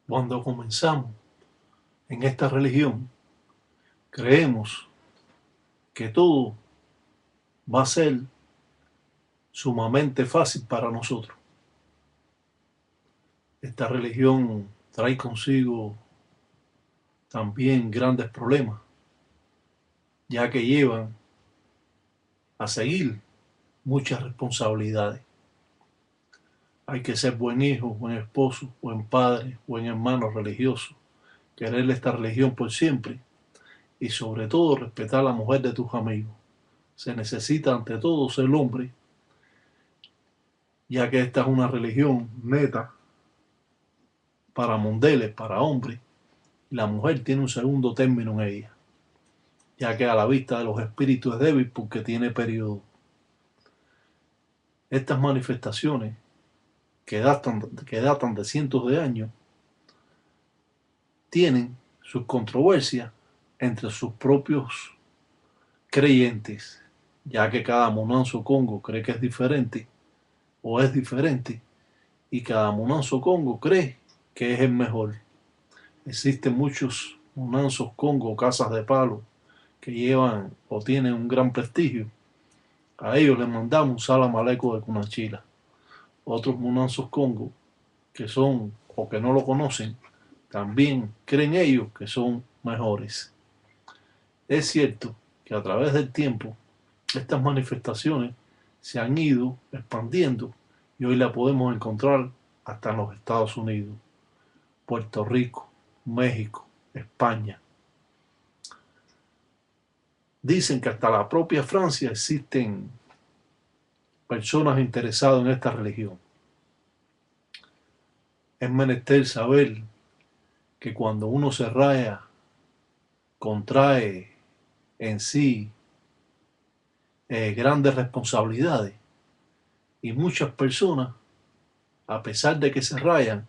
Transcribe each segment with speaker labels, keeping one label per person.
Speaker 1: Cuando comenzamos en esta religión, creemos que todo va a ser sumamente fácil para nosotros. Esta religión trae consigo también grandes problemas, ya que llevan a seguir muchas responsabilidades. Hay que ser buen hijo, buen esposo, buen padre, buen hermano religioso, querer esta religión por siempre y sobre todo respetar a la mujer de tus amigos. Se necesita ante todo ser hombre, ya que esta es una religión neta para mondeles, para hombres, y la mujer tiene un segundo término en ella, ya que a la vista de los espíritus es débil porque tiene periodo. Estas manifestaciones que datan de cientos de años tienen sus controversias entre sus propios creyentes, ya que cada Monanzo Congo cree que es diferente o es diferente y cada Monanzo Congo cree que es el mejor. Existen muchos Monanzos Congo, casas de palo, que llevan o tienen un gran prestigio. A ellos les mandamos un salam aleikum de Cunachila. Otros Monanzos Congo, que son o que no lo conocen, también creen ellos que son mejores. Es cierto que a través del tiempo estas manifestaciones se han ido expandiendo y hoy la podemos encontrar hasta en los Estados Unidos, Puerto Rico, México, España. Dicen que hasta la propia Francia existen personas interesadas en esta religión. Es menester saber que cuando uno se raya, contrae en sí grandes responsabilidades y muchas personas, a pesar de que se rayan,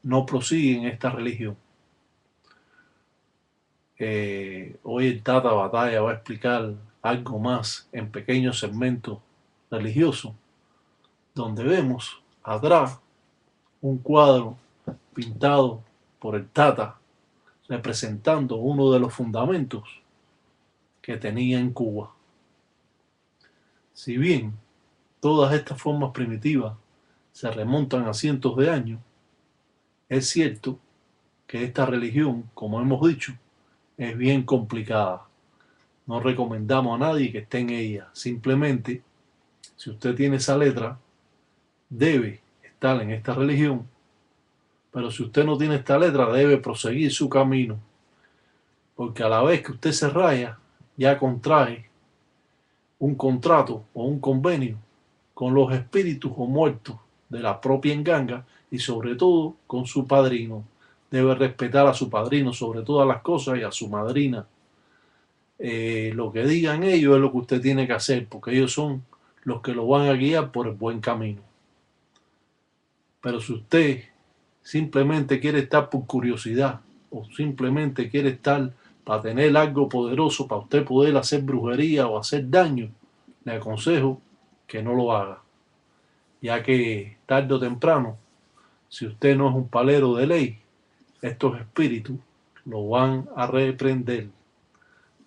Speaker 1: no prosiguen esta religión. Hoy el Tata Batalla va a explicar algo más en pequeños segmentos religiosos, donde vemos atrás un cuadro pintado por el Tata representando uno de los fundamentos que tenía en Cuba. Si bien todas estas formas primitivas se remontan a cientos de años, es cierto que esta religión, como hemos dicho, es bien complicada. No recomendamos a nadie que esté en ella. Simplemente, si usted tiene esa letra, debe estar en esta religión, pero si usted no tiene esta letra, debe proseguir su camino, porque a la vez que usted se raya, ya contrae un contrato o un convenio con los espíritus o muertos de la propia enganga y sobre todo con su padrino. Debe respetar a su padrino sobre todas las cosas y a su madrina. Lo que digan ellos es lo que usted tiene que hacer, porque ellos son los que lo van a guiar por el buen camino. Pero si usted simplemente quiere estar por curiosidad o simplemente quiere estar para tener algo poderoso para usted poder hacer brujería o hacer daño, le aconsejo que no lo haga, ya que tarde o temprano, si usted no es un palero de ley, estos espíritus lo van a reprender.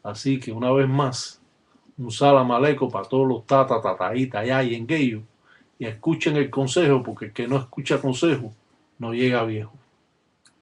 Speaker 1: Así que una vez más, un salam aleikum para todos los tata, tataíta, allá y en aquello, y escuchen el consejo, porque el que no escucha consejo no llega viejo.